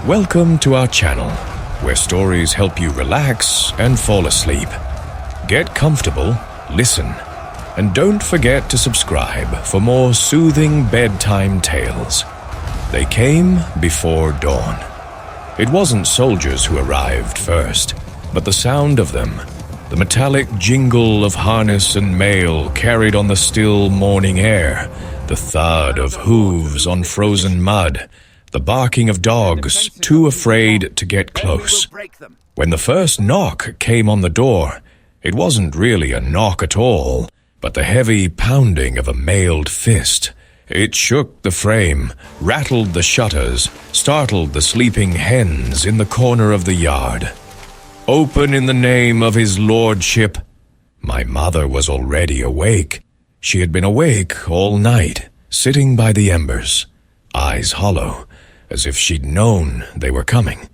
Welcome to our channel, where stories help you relax and fall asleep. Get comfortable, listen, and don't forget to subscribe for more soothing bedtime tales. They came before dawn. It wasn't soldiers who arrived first, but the sound of them, the metallic jingle of harness and mail carried on the still morning air, the thud of hooves on frozen mud, the barking of dogs too afraid to get close. When the first knock came on the door, it wasn't really a knock at all, but the heavy pounding of a mailed fist. It shook the frame, rattled the shutters, startled the sleeping hens in the corner of the yard. "Open in the name of his lordship." My mother was already awake. She had been awake all night, sitting by the embers, eyes hollow, as if she'd known they were coming.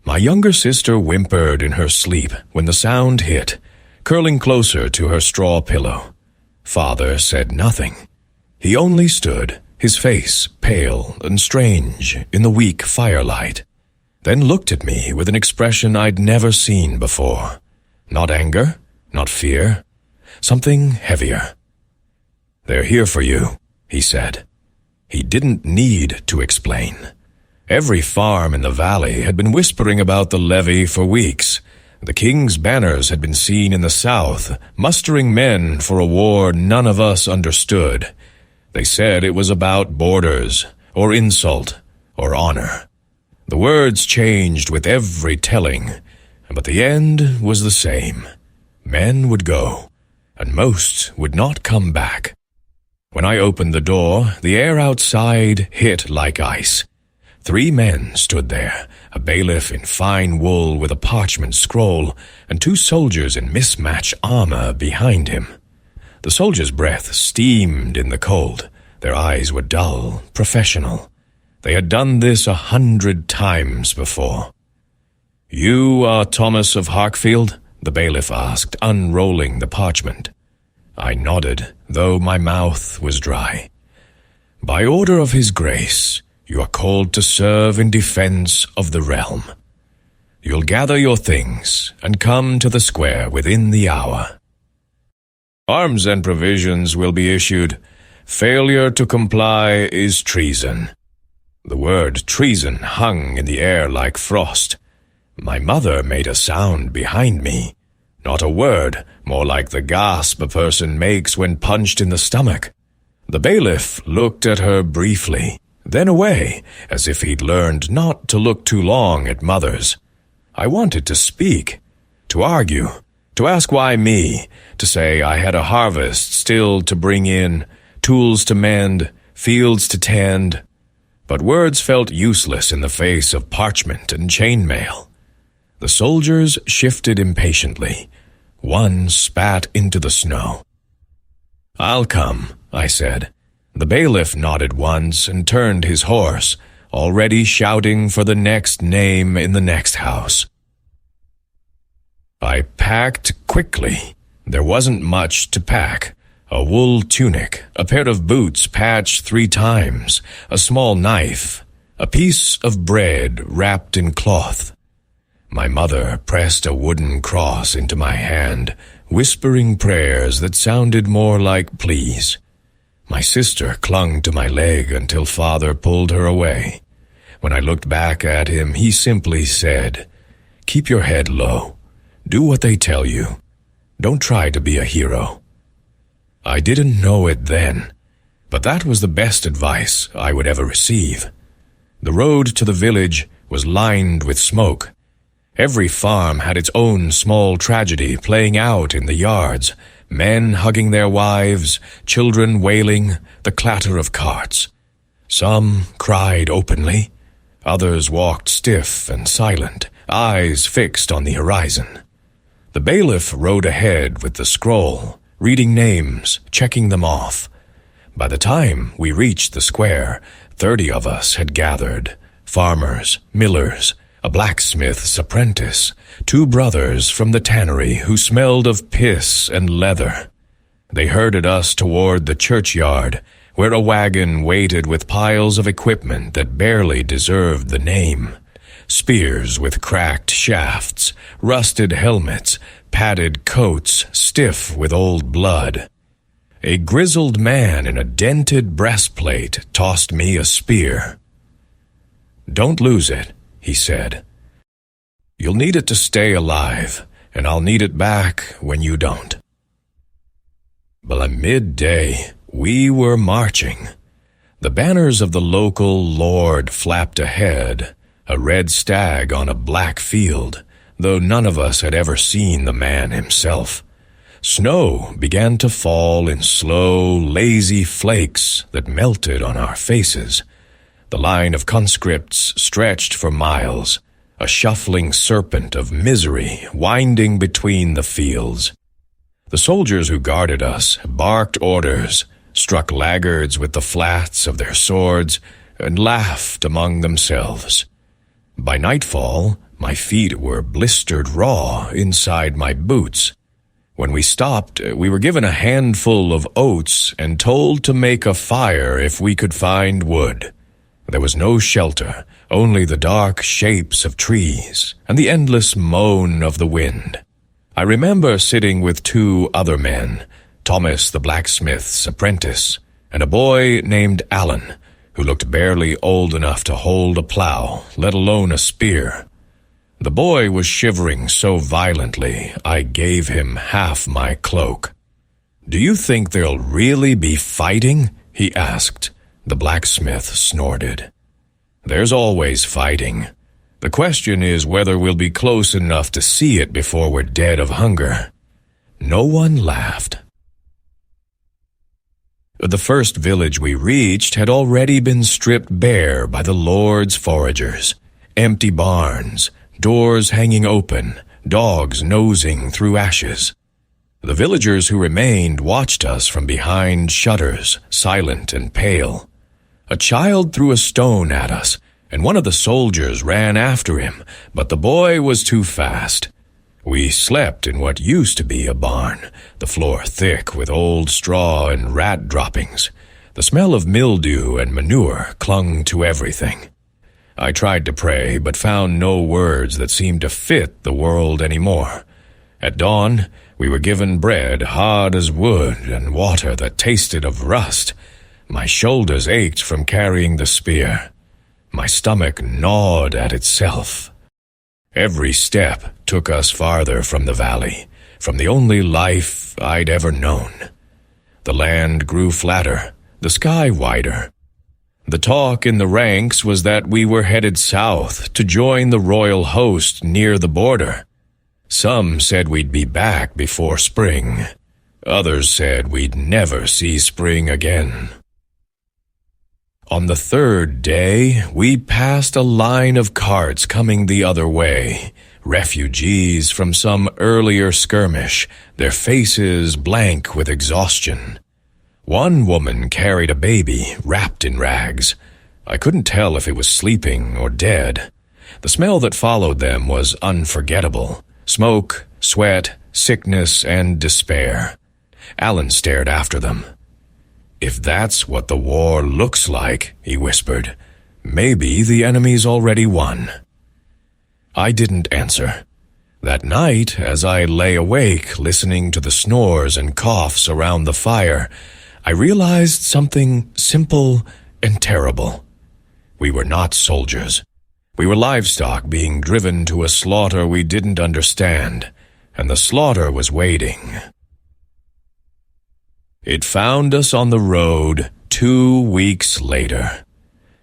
My younger sister whimpered in her sleep when the sound hit, curling closer to her straw pillow. Father said nothing. He only stood, his face pale and strange in the weak firelight, then looked at me with an expression I'd never seen before. Not anger, not fear, something heavier. "They're here for you," he said. He didn't need to explain. Every farm in the valley had been whispering about the levy for weeks. The king's banners had been seen in the south, mustering men for a war none of us understood. They said it was about borders, or insult, or honor. The words changed with every telling, but the end was the same. Men would go, and most would not come back. When I opened the door, the air outside hit like ice. 3 men stood there, a bailiff in fine wool with a parchment scroll, and 2 soldiers in mismatched armor behind him. The soldiers' breath steamed in the cold. Their eyes were dull, professional. They had done this 100 times before. "You are Thomas of Harkfield?" the bailiff asked, unrolling the parchment. I nodded, though my mouth was dry. "By order of his grace, you are called to serve in defense of the realm. You'll gather your things and come to the square within the hour. Arms and provisions will be issued. Failure to comply is treason." The word treason hung in the air like frost. My mother made a sound behind me. Not a word, more like the gasp a person makes when punched in the stomach. The bailiff looked at her briefly, then away, as if he'd learned not to look too long at mothers. I wanted to speak, to argue, to ask why me, to say I had a harvest still to bring in, tools to mend, fields to tend. But words felt useless in the face of parchment and chainmail. The soldiers shifted impatiently. One spat into the snow. "I'll come," I said. The bailiff nodded once and turned his horse, already shouting for the next name in the next house. I packed quickly. There wasn't much to pack. A wool tunic, a pair of boots patched 3 times, a small knife, a piece of bread wrapped in cloth. My mother pressed a wooden cross into my hand, whispering prayers that sounded more like pleas. My sister clung to my leg until Father pulled her away. When I looked back at him, he simply said, "Keep your head low. Do what they tell you. Don't try to be a hero." I didn't know it then, but that was the best advice I would ever receive. The road to the village was lined with smoke. Every farm had its own small tragedy playing out in the yards, men hugging their wives, children wailing, the clatter of carts. Some cried openly, others walked stiff and silent, eyes fixed on the horizon. The bailiff rode ahead with the scroll, reading names, checking them off. By the time we reached the square, 30 of us had gathered, farmers, millers, a blacksmith's apprentice, 2 brothers from the tannery who smelled of piss and leather. They herded us toward the churchyard, where a wagon waited with piles of equipment that barely deserved the name. spears with cracked shafts, rusted helmets, padded coats stiff with old blood. A grizzled man in a dented breastplate tossed me a spear. "Don't lose it," he said. "You'll need it to stay alive, and I'll need it back when you don't." By midday, we were marching. The banners of the local lord flapped ahead, a red stag on a black field, though none of us had ever seen the man himself. Snow began to fall in slow, lazy flakes that melted on our faces. The line of conscripts stretched for miles, a shuffling serpent of misery winding between the fields. The soldiers who guarded us barked orders, struck laggards with the flats of their swords, and laughed among themselves. By nightfall, my feet were blistered raw inside my boots. When we stopped, we were given a handful of oats and told to make a fire if we could find wood. There was no shelter, only the dark shapes of trees and the endless moan of the wind. I remember sitting with two other men, Thomas the blacksmith's apprentice, and a boy named Alan, who looked barely old enough to hold a plow, let alone a spear. The boy was shivering so violently I gave him half my cloak. "Do you think there'll really be fighting?" he asked. The blacksmith snorted. "There's always fighting. The question is whether we'll be close enough to see it before we're dead of hunger." No one laughed. The first village we reached had already been stripped bare by the Lord's foragers. Empty barns, doors hanging open, dogs nosing through ashes. The villagers who remained watched us from behind shutters, silent and pale. A child threw a stone at us, and one of the soldiers ran after him, but the boy was too fast. We slept in what used to be a barn, the floor thick with old straw and rat droppings. The smell of mildew and manure clung to everything. I tried to pray, but found no words that seemed to fit the world anymore. At dawn, we were given bread hard as wood and water that tasted of rust. My shoulders ached from carrying the spear. My stomach gnawed at itself. Every step took us farther from the valley, from the only life I'd ever known. The land grew flatter, the sky wider. The talk in the ranks was that we were headed south to join the royal host near the border. Some said we'd be back before spring. Others said we'd never see spring again. On the third day, we passed a line of carts coming the other way, refugees from some earlier skirmish, their faces blank with exhaustion. One woman carried a baby wrapped in rags. I couldn't tell if it was sleeping or dead. The smell that followed them was unforgettable. Smoke, sweat, sickness, and despair. Alan stared after them. "If that's what the war looks like," he whispered, "maybe the enemy's already won." I didn't answer. That night, as I lay awake listening to the snores and coughs around the fire, I realized something simple and terrible. We were not soldiers. We were livestock being driven to a slaughter we didn't understand, and the slaughter was waiting. It found us on the road 2 weeks later.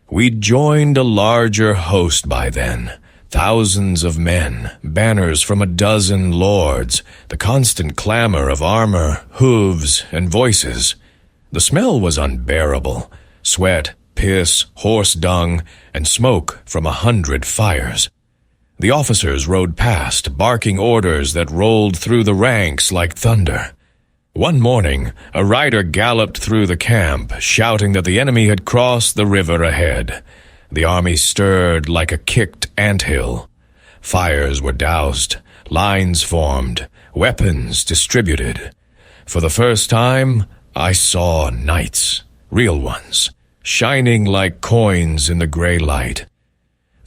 We'd joined a larger host by then. Thousands of men, banners from a dozen lords, the constant clamor of armor, hooves, and voices. The smell was unbearable. Sweat, piss, horse dung, and smoke from 100 fires. The officers rode past, barking orders that rolled through the ranks like thunder. One morning, a rider galloped through the camp, shouting that the enemy had crossed the river ahead. The army stirred like a kicked anthill. Fires were doused, lines formed, weapons distributed. For the first time, I saw knights, real ones, shining like coins in the gray light.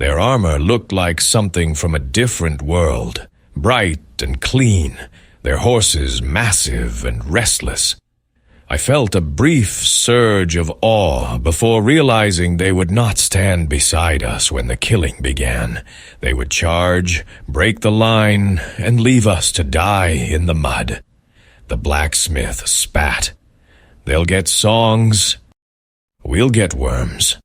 Their armor looked like something from a different world, bright and clean, their horses massive and restless. I felt a brief surge of awe before realizing they would not stand beside us when the killing began. They would charge, break the line, and leave us to die in the mud. The blacksmith spat. They'll get songs, we'll get worms.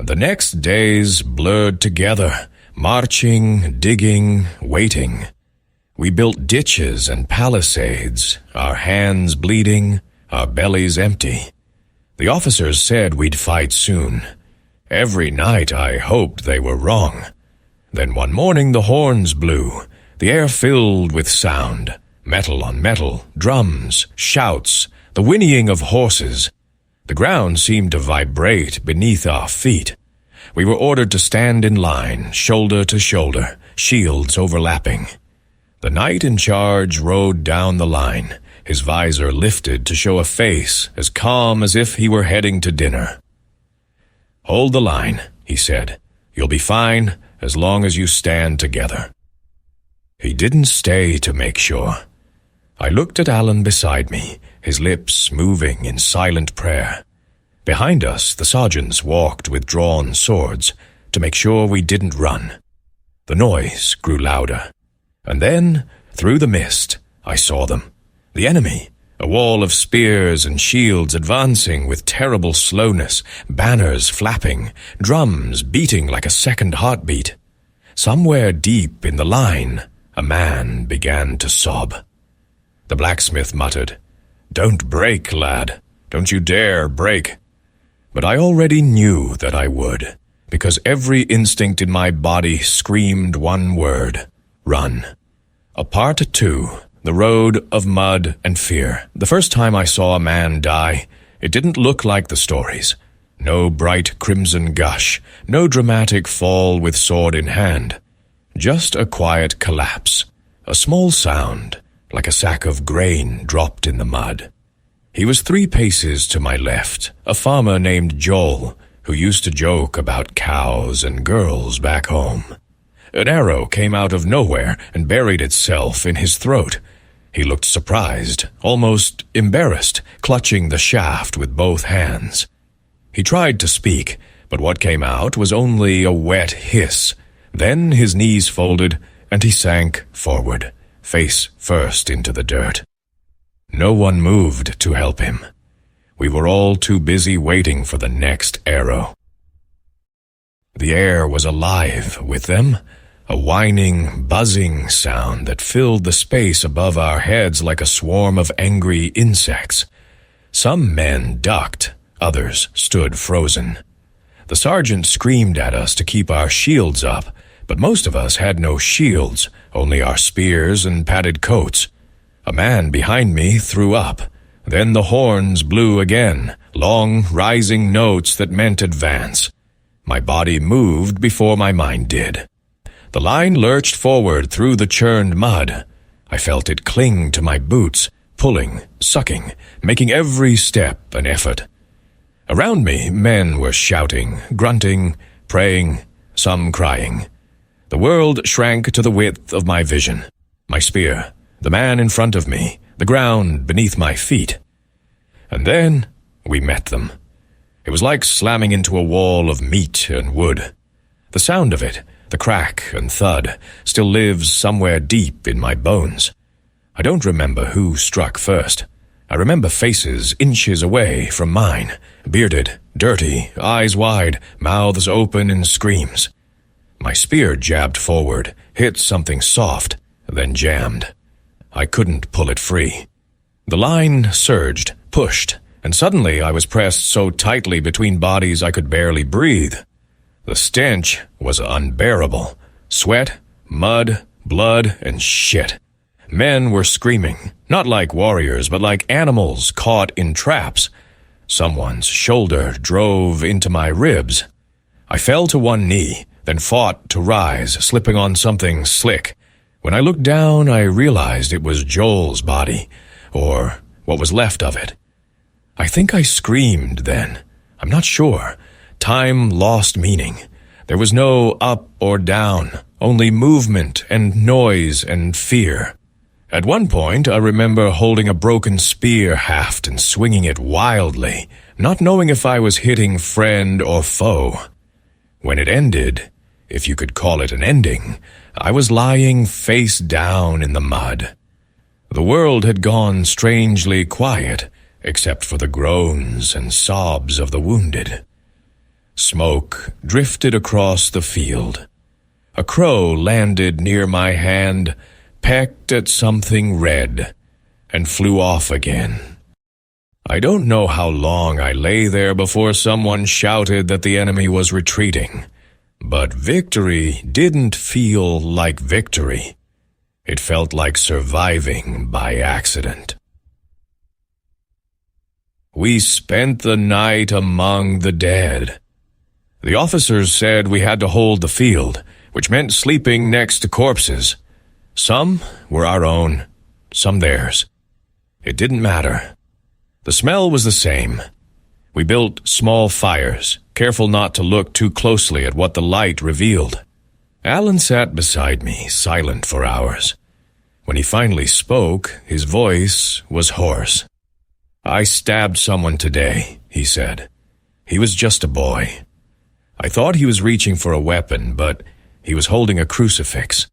The next days blurred together, marching, digging, waiting. We built ditches and palisades, our hands bleeding, our bellies empty. The officers said we'd fight soon. Every night I hoped they were wrong. Then one morning the horns blew, the air filled with sound, metal on metal, drums, shouts, the whinnying of horses. The ground seemed to vibrate beneath our feet. We were ordered to stand in line, shoulder to shoulder, shields overlapping. The knight in charge rode down the line, his visor lifted to show a face as calm as if he were heading to dinner. "Hold the line," he said. "You'll be fine as long as you stand together." He didn't stay to make sure. I looked at Alan beside me, his lips moving in silent prayer. Behind us, the sergeants walked with drawn swords to make sure we didn't run. The noise grew louder. And then, through the mist, I saw them. The enemy, a wall of spears and shields advancing with terrible slowness, banners flapping, drums beating like a second heartbeat. Somewhere deep in the line, a man began to sob. The blacksmith muttered, "Don't break, lad. Don't you dare break." But I already knew that I would, because every instinct in my body screamed one word: run. A Part 2, the road of mud and fear. The first time I saw a man die, it didn't look like the stories. No bright crimson gush, no dramatic fall with sword in hand. Just a quiet collapse, a small sound, like a sack of grain dropped in the mud. He was 3 paces to my left, a farmer named Joel, who used to joke about cows and girls back home. An arrow came out of nowhere and buried itself in his throat. He looked surprised, almost embarrassed, clutching the shaft with both hands. He tried to speak, but what came out was only a wet hiss. Then his knees folded, and he sank forward, face first into the dirt. No one moved to help him. We were all too busy waiting for the next arrow. The air was alive with them, a whining, buzzing sound that filled the space above our heads like a swarm of angry insects. Some men ducked, others stood frozen. The sergeant screamed at us to keep our shields up, but most of us had no shields, only our spears and padded coats. A man behind me threw up. Then the horns blew again, long, rising notes that meant advance. My body moved before my mind did. The line lurched forward through the churned mud. I felt it cling to my boots, pulling, sucking, making every step an effort. Around me, men were shouting, grunting, praying, some crying. The world shrank to the width of my vision. My spear, the man in front of me, the ground beneath my feet. And then we met them. It was like slamming into a wall of meat and wood. The sound of it, the crack and thud, still lives somewhere deep in my bones. I don't remember who struck first. I remember faces inches away from mine, bearded, dirty, eyes wide, mouths open in screams. My spear jabbed forward, hit something soft, then jammed. I couldn't pull it free. The line surged, pushed, and suddenly I was pressed so tightly between bodies I could barely breathe. The stench was unbearable. Sweat, mud, blood, and shit. Men were screaming, not like warriors, but like animals caught in traps. Someone's shoulder drove into my ribs. I fell to one knee, then fought to rise, slipping on something slick. When I looked down, I realized it was Joel's body, or what was left of it. I think I screamed then. I'm not sure. Time lost meaning. There was no up or down, only movement and noise and fear. At one point, I remember holding a broken spear haft and swinging it wildly, not knowing if I was hitting friend or foe. When it ended, if you could call it an ending, I was lying face down in the mud. The world had gone strangely quiet, except for the groans and sobs of the wounded. Smoke drifted across the field. A crow landed near my hand, pecked at something red, and flew off again. I don't know how long I lay there before someone shouted that the enemy was retreating, but victory didn't feel like victory. It felt like surviving by accident. We spent the night among the dead. The officers said we had to hold the field, which meant sleeping next to corpses. Some were our own, some theirs. It didn't matter. The smell was the same. We built small fires, careful not to look too closely at what the light revealed. Alan sat beside me, silent for hours. When he finally spoke, his voice was hoarse. "I stabbed someone today," he said. "He was just a boy. I thought he was reaching for a weapon, but he was holding a crucifix."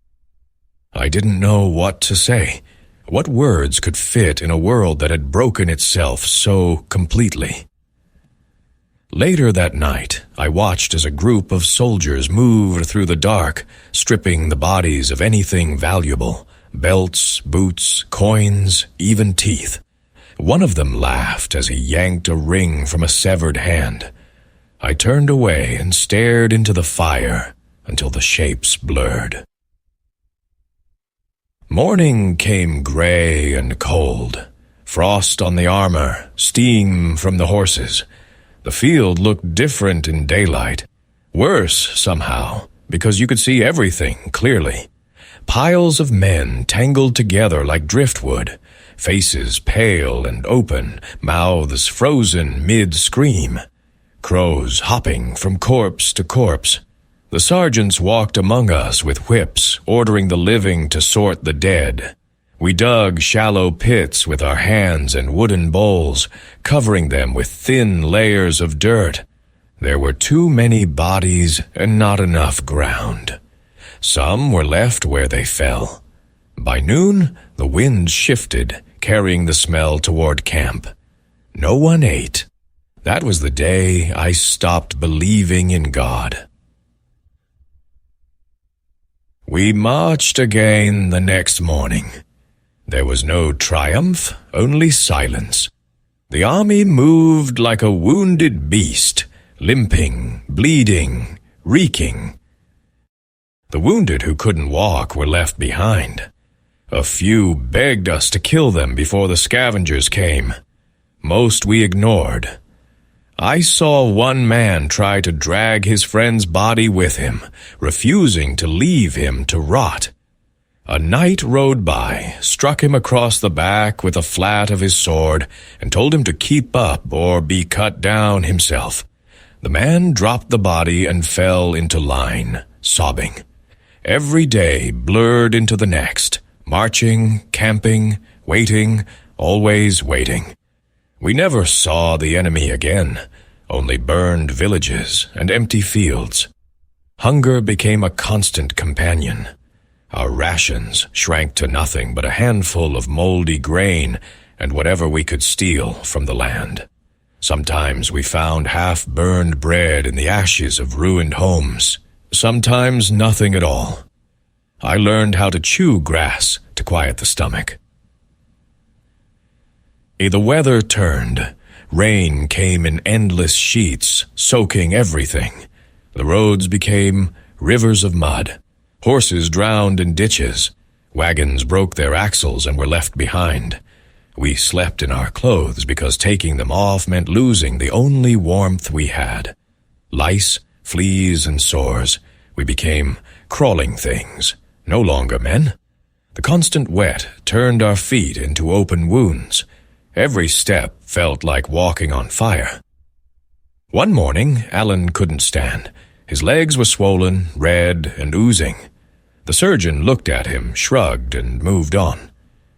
I didn't know what to say. What words could fit in a world that had broken itself so completely? Later that night, I watched as a group of soldiers moved through the dark, stripping the bodies of anything valuable: belts, boots, coins, even teeth. One of them laughed as he yanked a ring from a severed hand. I turned away and stared into the fire until the shapes blurred. Morning came gray and cold. Frost on the armor, steam from the horses. The field looked different in daylight. Worse, somehow, because you could see everything clearly. Piles of men tangled together like driftwood, faces pale and open, mouths frozen mid-scream. Crows hopping from corpse to corpse. The sergeants walked among us with whips, ordering the living to sort the dead. We dug shallow pits with our hands and wooden bowls, covering them with thin layers of dirt. There were too many bodies and not enough ground. Some were left where they fell. By noon, the wind shifted, carrying the smell toward camp. No one ate. That was the day I stopped believing in God. We marched again the next morning. There was no triumph, only silence. The army moved like a wounded beast, limping, bleeding, reeking. The wounded who couldn't walk were left behind. A few begged us to kill them before the scavengers came. Most we ignored. I saw one man try to drag his friend's body with him, refusing to leave him to rot. A knight rode by, struck him across the back with the flat of his sword, and told him to keep up or be cut down himself. The man dropped the body and fell into line, sobbing. Every day blurred into the next, marching, camping, waiting, always waiting. We never saw the enemy again, only burned villages and empty fields. Hunger became a constant companion. Our rations shrank to nothing but a handful of moldy grain and whatever we could steal from the land. Sometimes we found half-burned bread in the ashes of ruined homes. Sometimes nothing at all. I learned how to chew grass to quiet the stomach. The weather turned. Rain came in endless sheets, soaking everything. The roads became rivers of mud. Horses drowned in ditches. Wagons broke their axles and were left behind. We slept in our clothes because taking them off meant losing the only warmth we had. Lice, fleas, and sores. We became crawling things, no longer men. The constant wet turned our feet into open wounds. Every step felt like walking on fire. One morning, Alan couldn't stand. His legs were swollen, red, and oozing. The surgeon looked at him, shrugged, and moved on.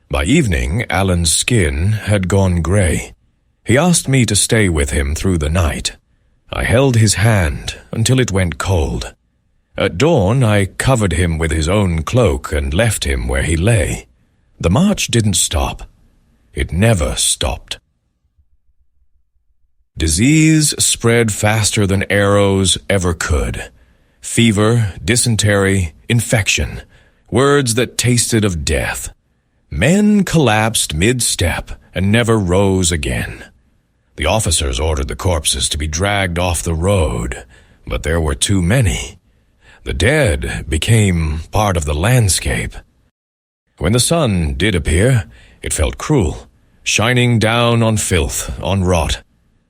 By evening, Alan's skin had gone gray. He asked me to stay with him through the night. I held his hand until it went cold. At dawn, I covered him with his own cloak and left him where he lay. The march didn't stop. It never stopped. Disease spread faster than arrows ever could. Fever, dysentery, infection, words that tasted of death. Men collapsed mid-step and never rose again. The officers ordered the corpses to be dragged off the road, but there were too many. The dead became part of the landscape. When the sun did appear, it felt cruel, shining down on filth, on rot,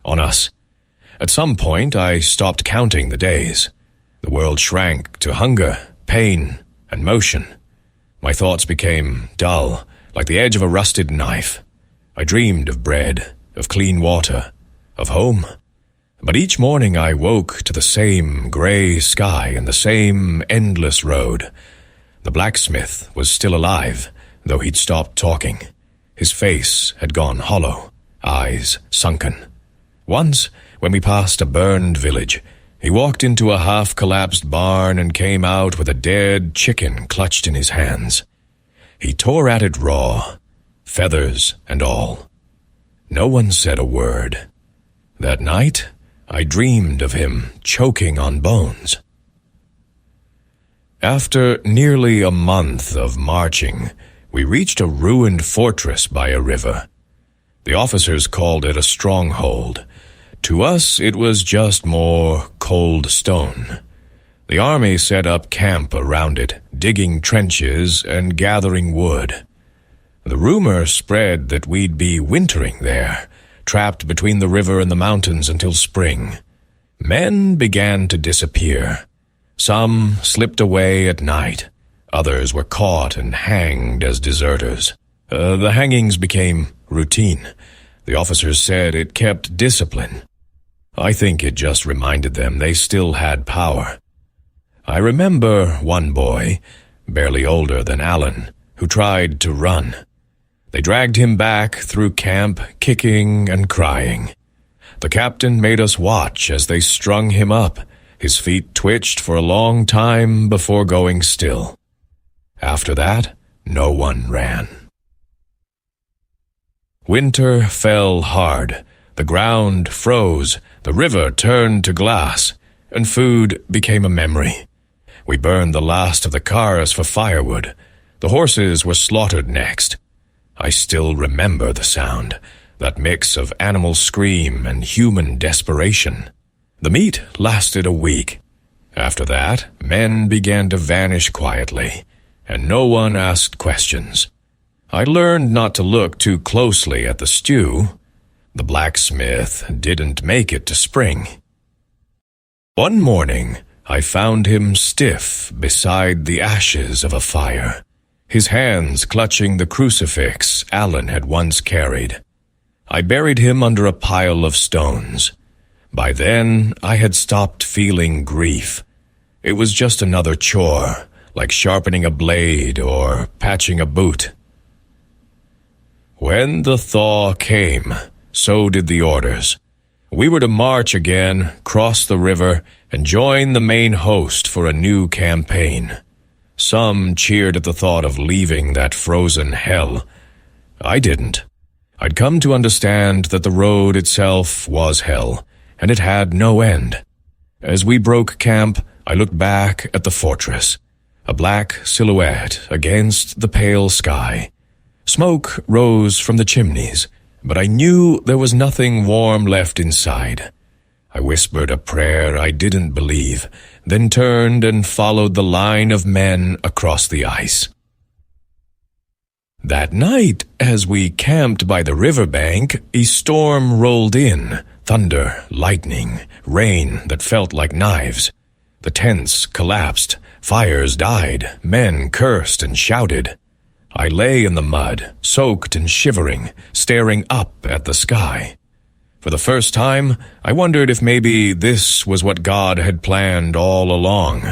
on us. At some point, I stopped counting the days. The world shrank to hunger, pain, and motion. My thoughts became dull, like the edge of a rusted knife. I dreamed of bread, of clean water, of home. But each morning I woke to the same gray sky and the same endless road. The blacksmith was still alive, though he'd stopped talking. His face had gone hollow, eyes sunken. Once, when we passed a burned village, he walked into a half-collapsed barn and came out with a dead chicken clutched in his hands. He tore at it raw, feathers and all. No one said a word. That night, I dreamed of him choking on bones. After nearly a month of marching, we reached a ruined fortress by a river. The officers called it a stronghold. To us, it was just more cold stone. The army set up camp around it, digging trenches and gathering wood. The rumor spread that we'd be wintering there, trapped between the river and the mountains until spring. Men began to disappear. Some slipped away at night. Others were caught and hanged as deserters. The hangings became routine. The officers said it kept discipline. I think it just reminded them they still had power. I remember one boy, barely older than Alan, who tried to run. They dragged him back through camp, kicking and crying. The captain made us watch as they strung him up. His feet twitched for a long time before going still. After that, no one ran. Winter fell hard. The ground froze, the river turned to glass, and food became a memory. We burned the last of the cars for firewood. The horses were slaughtered next. I still remember the sound, that mix of animal scream and human desperation. The meat lasted a week. After that, men began to vanish quietly, and no one asked questions. I learned not to look too closely at the stew. The blacksmith didn't make it to spring. One morning, I found him stiff beside the ashes of a fire, his hands clutching the crucifix Alan had once carried. I buried him under a pile of stones. By then, I had stopped feeling grief. It was just another chore, like sharpening a blade or patching a boot. When the thaw came, so did the orders. We were to march again, cross the river, and join the main host for a new campaign. Some cheered at the thought of leaving that frozen hell. I didn't. I'd come to understand that the road itself was hell, and it had no end. As we broke camp, I looked back at the fortress, a black silhouette against the pale sky. Smoke rose from the chimneys, but I knew there was nothing warm left inside. I whispered a prayer I didn't believe, then turned and followed the line of men across the ice. That night, as we camped by the riverbank, a storm rolled in, thunder, lightning, rain that felt like knives. The tents collapsed, fires died, men cursed and shouted. I lay in the mud, soaked and shivering, staring up at the sky. For the first time, I wondered if maybe this was what God had planned all along.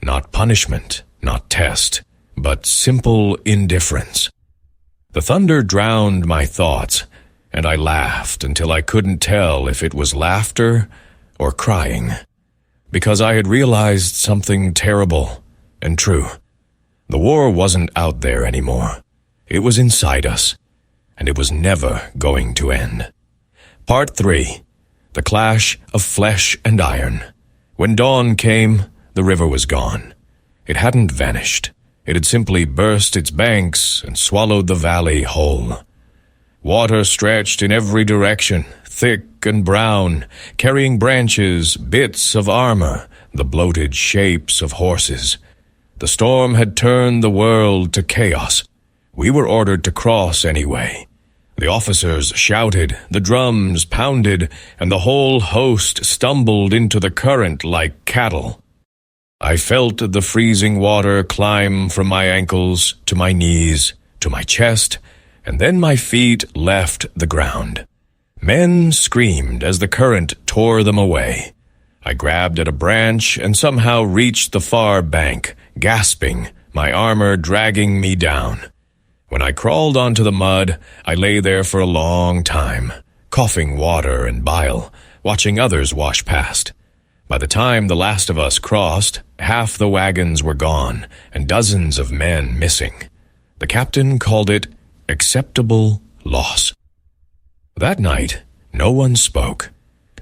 Not punishment, not test, but simple indifference. The thunder drowned my thoughts, and I laughed until I couldn't tell if it was laughter or crying, because I had realized something terrible and true. The war wasn't out there anymore. It was inside us, and it was never going to end. Part 3. The Clash of Flesh and Iron. When dawn came, the river was gone. It hadn't vanished. It had simply burst its banks and swallowed the valley whole. Water stretched in every direction, thick and brown, carrying branches, bits of armor, the bloated shapes of horses. The storm had turned the world to chaos. We were ordered to cross anyway. The officers shouted, the drums pounded, and the whole host stumbled into the current like cattle. I felt the freezing water climb from my ankles to my knees, to my chest, and then my feet left the ground. Men screamed as the current tore them away. I grabbed at a branch and somehow reached the far bank, gasping, my armor dragging me down. When I crawled onto the mud, I lay there for a long time, coughing water and bile, watching others wash past. By the time the last of us crossed, half the wagons were gone and dozens of men missing. The captain called it acceptable loss. That night, no one spoke.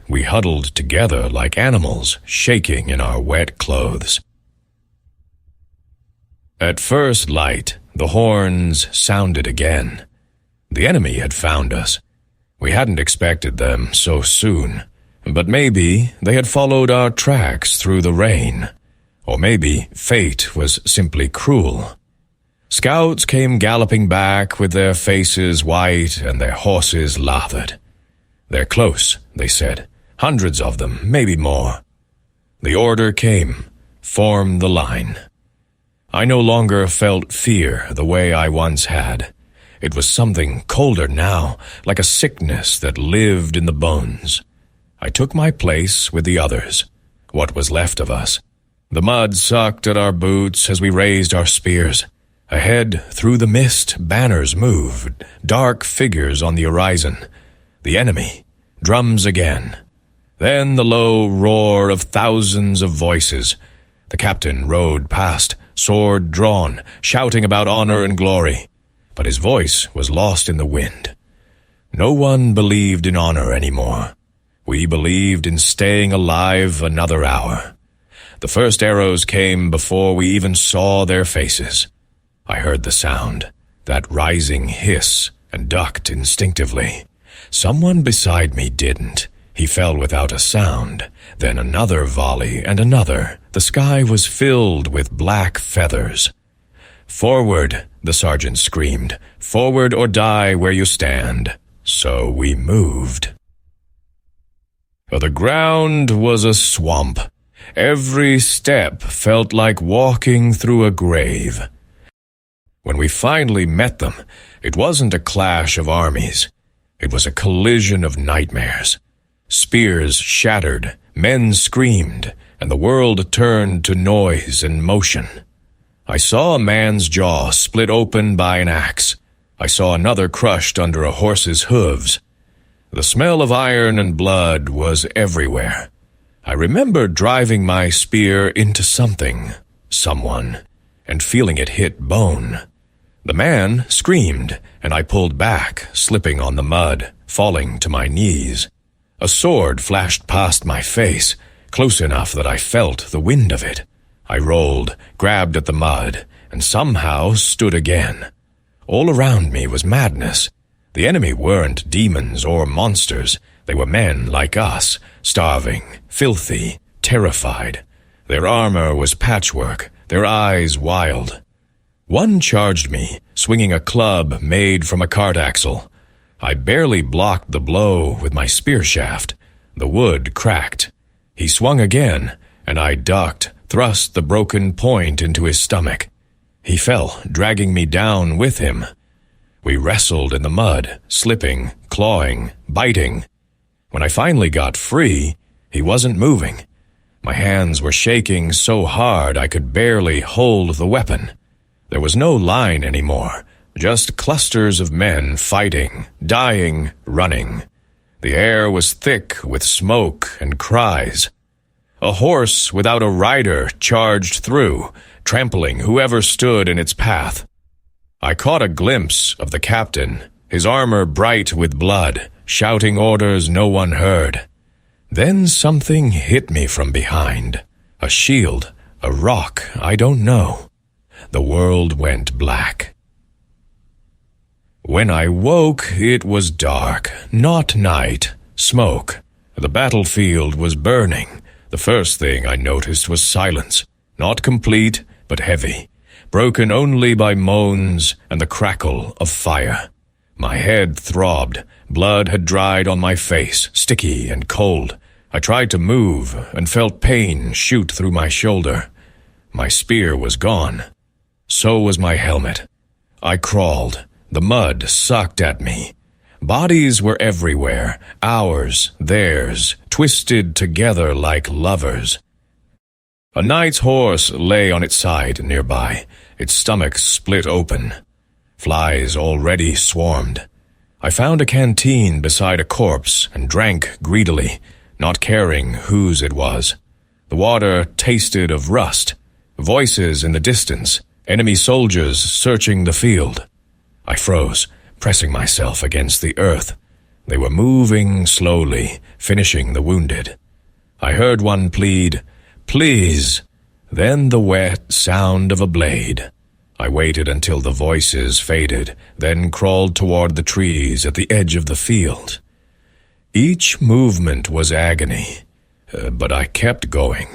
We huddled together like animals, shaking in our wet clothes. At first light, the horns sounded again. The enemy had found us. We hadn't expected them so soon, but maybe they had followed our tracks through the rain. Or maybe fate was simply cruel. Scouts came galloping back with their faces white and their horses lathered. "They're close," they said. "Hundreds of them, maybe more." The order came. Form the line. I no longer felt fear the way I once had. It was something colder now, like a sickness that lived in the bones. I took my place with the others, what was left of us. The mud sucked at our boots as we raised our spears. Ahead, through the mist, banners moved, dark figures on the horizon. The enemy, drums again. Then the low roar of thousands of voices. The captain rode past, sword drawn, shouting about honor and glory. But his voice was lost in the wind. No one believed in honor anymore. We believed in staying alive another hour. The first arrows came before we even saw their faces. I heard the sound, that rising hiss, and ducked instinctively. Someone beside me didn't. He fell without a sound. Then another volley and another. The sky was filled with black feathers. "Forward," the sergeant screamed. "Forward or die where you stand." So we moved. But the ground was a swamp. Every step felt like walking through a grave. When we finally met them, it wasn't a clash of armies. It was a collision of nightmares. Spears shattered, men screamed, and the world turned to noise and motion. I saw a man's jaw split open by an axe. I saw another crushed under a horse's hooves. The smell of iron and blood was everywhere. I remember driving my spear into something, someone, and feeling it hit bone. The man screamed, and I pulled back, slipping on the mud, falling to my knees. A sword flashed past my face, close enough that I felt the wind of it. I rolled, grabbed at the mud, and somehow stood again. All around me was madness. The enemy weren't demons or monsters. They were men like us, starving, filthy, terrified. Their armor was patchwork, their eyes wild. One charged me, swinging a club made from a cart axle. I barely blocked the blow with my spear shaft. The wood cracked. He swung again, and I ducked, thrust the broken point into his stomach. He fell, dragging me down with him. We wrestled in the mud, slipping, clawing, biting. When I finally got free, he wasn't moving. My hands were shaking so hard I could barely hold the weapon. There was no line anymore, just clusters of men fighting, dying, running. The air was thick with smoke and cries. A horse without a rider charged through, trampling whoever stood in its path. I caught a glimpse of the captain, his armor bright with blood, shouting orders no one heard. Then something hit me from behind. A shield, a rock, I don't know. The world went black. When I woke, it was dark, not night, smoke. The battlefield was burning. The first thing I noticed was silence, not complete, but heavy, broken only by moans and the crackle of fire. My head throbbed. Blood had dried on my face, sticky and cold. I tried to move and felt pain shoot through my shoulder. My spear was gone. So was my helmet. I crawled. The mud sucked at me. Bodies were everywhere, ours, theirs, twisted together like lovers. A knight's horse lay on its side nearby, its stomach split open. Flies already swarmed. I found a canteen beside a corpse and drank greedily, not caring whose it was. The water tasted of rust. Voices in the distance, enemy soldiers searching the field. I froze, pressing myself against the earth. They were moving slowly, finishing the wounded. I heard one plead, "Please," then the wet sound of a blade. I waited until the voices faded, then crawled toward the trees at the edge of the field. Each movement was agony, but I kept going.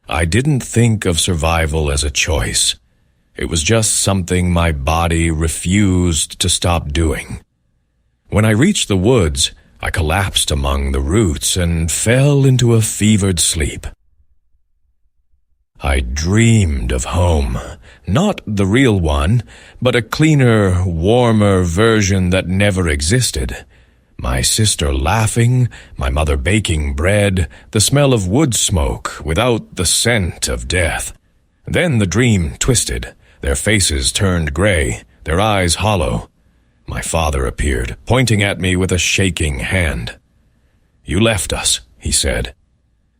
I didn't think of survival as a choice. It was just something my body refused to stop doing. When I reached the woods, I collapsed among the roots and fell into a fevered sleep. I dreamed of home, not the real one, but a cleaner, warmer version that never existed. My sister laughing, my mother baking bread, the smell of wood smoke without the scent of death. Then the dream twisted. Their faces turned gray, their eyes hollow. My father appeared, pointing at me with a shaking hand. "You left us," he said.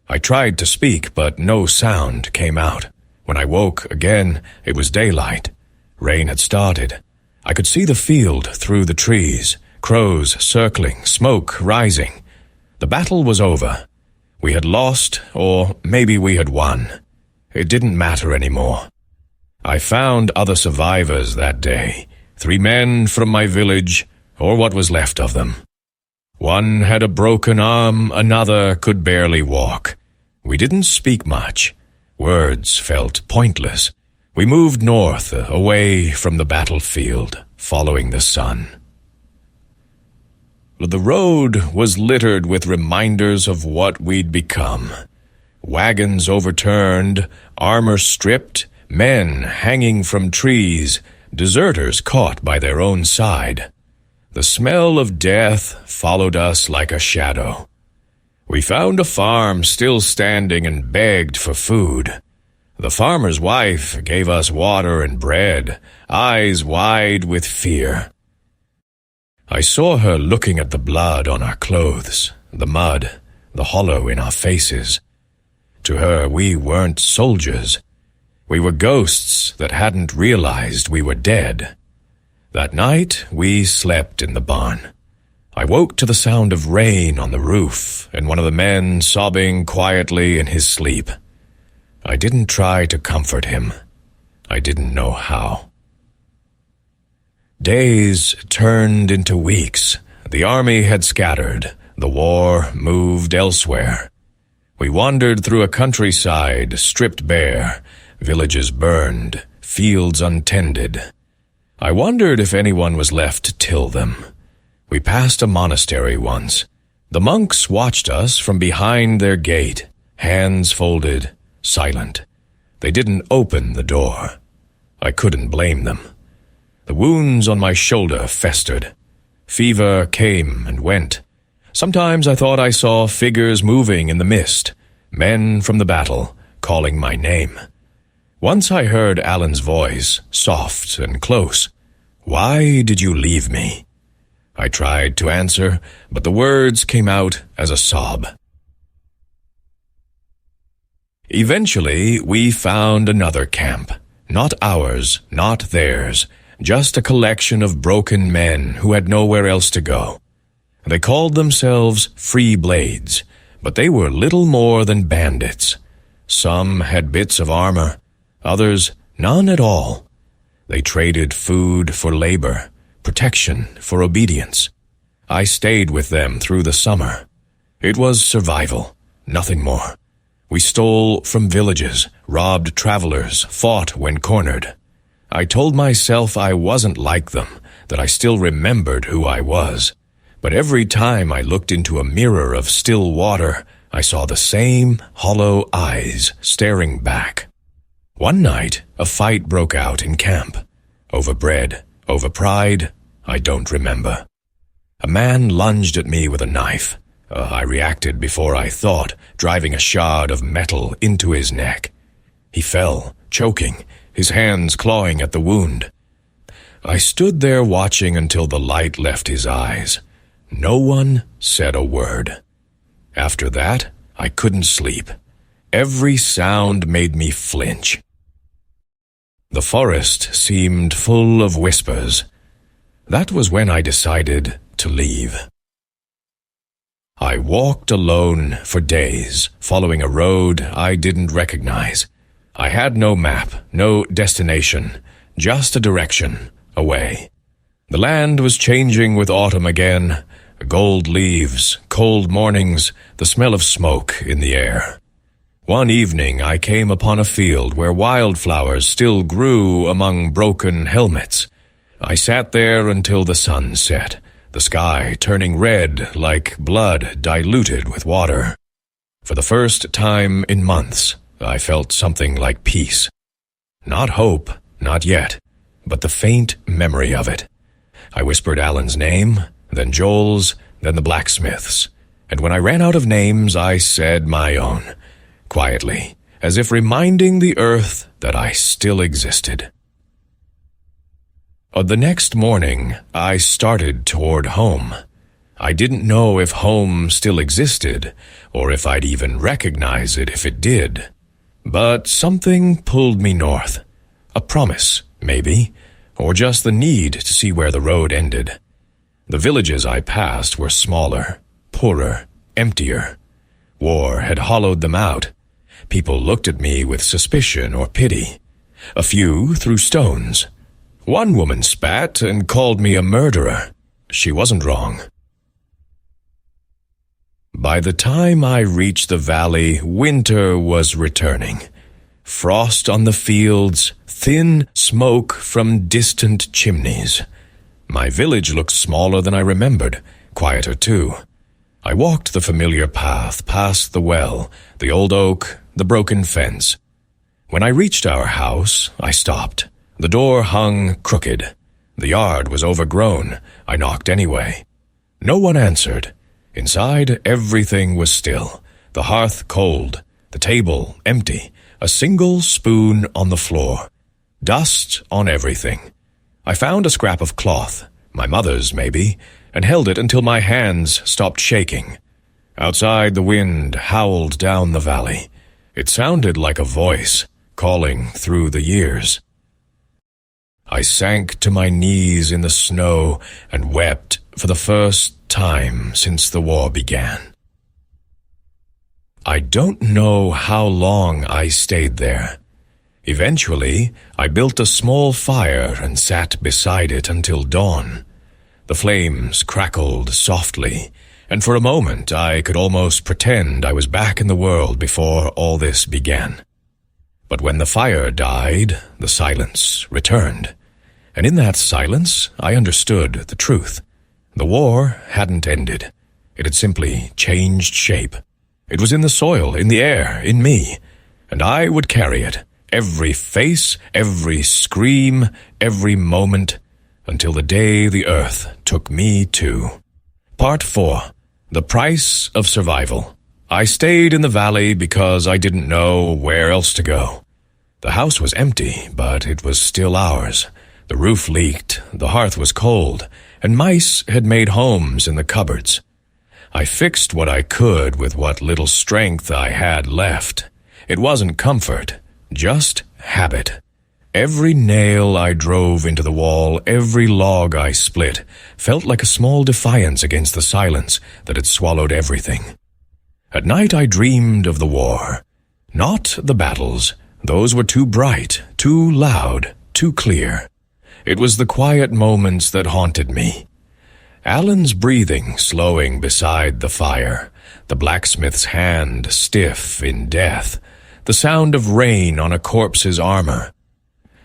I tried to speak, but no sound came out. When I woke again, it was daylight. Rain had started. I could see the field through the trees, crows circling, smoke rising. The battle was over. We had lost, or maybe we had won. It didn't matter anymore. I found other survivors that day, 3 men from my village, or what was left of them. One had a broken arm, another could barely walk. We didn't speak much. Words felt pointless. We moved north, away from the battlefield, following the sun. The road was littered with reminders of what we'd become. Wagons overturned, armor stripped, men hanging from trees, deserters caught by their own side. The smell of death followed us like a shadow. We found a farm still standing and begged for food. The farmer's wife gave us water and bread, eyes wide with fear. I saw her looking at the blood on our clothes, the mud, the hollow in our faces. To her, we weren't soldiers. We were ghosts that hadn't realized we were dead. That night, we slept in the barn. I woke to the sound of rain on the roof and one of the men sobbing quietly in his sleep. I didn't try to comfort him. I didn't know how. Days turned into weeks. The army had scattered. The war moved elsewhere. We wandered through a countryside stripped bare, villages burned, fields untended. I wondered if anyone was left to till them. We passed a monastery once. The monks watched us from behind their gate, hands folded, silent. They didn't open the door. I couldn't blame them. The wounds on my shoulder festered. Fever came and went. Sometimes I thought I saw figures moving in the mist, men from the battle, calling my name. Once I heard Alan's voice, soft and close. "Why did you leave me?" I tried to answer, but the words came out as a sob. Eventually, we found another camp. Not ours, not theirs, just a collection of broken men who had nowhere else to go. They called themselves Free Blades, but they were little more than bandits. Some had bits of armor, others none at all. They traded food for labor, protection for obedience. I stayed with them through the summer. It was survival, nothing more. We stole from villages, robbed travelers, fought when cornered. I told myself I wasn't like them, that I still remembered who I was. But every time I looked into a mirror of still water, I saw the same hollow eyes staring back. One night, a fight broke out in camp. Over bread, over pride, I don't remember. A man lunged at me with a knife. I reacted before I thought, driving a shard of metal into his neck. He fell, choking, his hands clawing at the wound. I stood there watching until the light left his eyes. No one said a word. After that, I couldn't sleep. Every sound made me flinch. The forest seemed full of whispers. That was when I decided to leave. I walked alone for days, following a road I didn't recognize. I had no map, no destination, just a direction, away. The land was changing with autumn again, gold leaves, cold mornings, the smell of smoke in the air. One evening I came upon a field where wildflowers still grew among broken helmets. I sat there until the sun set, the sky turning red like blood diluted with water. For the first time in months, I felt something like peace. Not hope, not yet, but the faint memory of it. I whispered Alan's name, then Joel's, then the blacksmith's, and when I ran out of names, I said my own, quietly, as if reminding the earth that I still existed. The next morning, I started toward home. I didn't know if home still existed, or if I'd even recognize it if it did. But something pulled me north. A promise, maybe, or just the need to see where the road ended. The villages I passed were smaller, poorer, emptier. War had hollowed them out. People looked at me with suspicion or pity. A few threw stones. One woman spat and called me a murderer. She wasn't wrong. By the time I reached the valley, winter was returning. Frost on the fields, thin smoke from distant chimneys. My village looked smaller than I remembered, quieter too. I walked the familiar path past the well, the old oak, the broken fence. When I reached our house, I stopped. The door hung crooked. The yard was overgrown. I knocked anyway. No one answered. Inside, everything was still. The hearth cold, the table empty, a single spoon on the floor. Dust on everything. I found a scrap of cloth, my mother's maybe, and held it until my hands stopped shaking. Outside, the wind howled down the valley. It sounded like a voice, calling through the years. I sank to my knees in the snow and wept for the first time since the war began. I don't know how long I stayed there. Eventually, I built a small fire and sat beside it until dawn. The flames crackled softly, and for a moment I could almost pretend I was back in the world before all this began. But when the fire died, the silence returned. And in that silence, I understood the truth. The war hadn't ended. It had simply changed shape. It was in the soil, in the air, in me. And I would carry it, every face, every scream, every moment, until the day the earth took me too. Part 4. The price of survival. I stayed in the valley because I didn't know where else to go. The house was empty, but it was still ours. The roof leaked, the hearth was cold, and mice had made homes in the cupboards. I fixed what I could with what little strength I had left. It wasn't comfort, just habit. Every nail I drove into the wall, every log I split, felt like a small defiance against the silence that had swallowed everything. At night I dreamed of the war. Not the battles. Those were too bright, too loud, too clear. It was the quiet moments that haunted me. Alan's breathing slowing beside the fire, the blacksmith's hand stiff in death, the sound of rain on a corpse's armor.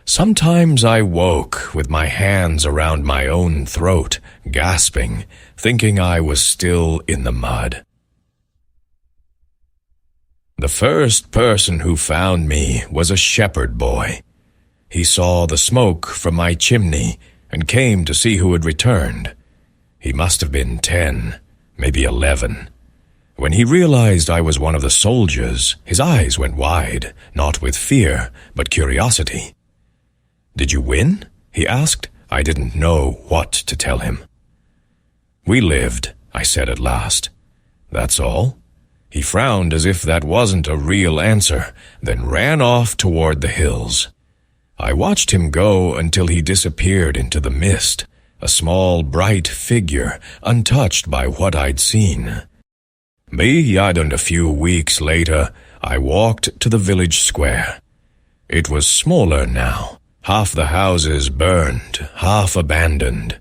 Sometimes I woke with my hands around my own throat, gasping, thinking I was still in the mud. The first person who found me was a shepherd boy. He saw the smoke from my chimney and came to see who had returned. He must have been 10, maybe 11. When he realized I was one of the soldiers, his eyes went wide, not with fear, but curiosity. "Did you win?" he asked. I didn't know what to tell him. "We lived," I said at last. "That's all?" He frowned as if that wasn't a real answer, then ran off toward the hills. I watched him go until he disappeared into the mist, a small, bright figure, untouched by what I'd seen. And a few weeks later, I walked to the village square. It was smaller now. Half the houses burned, half abandoned.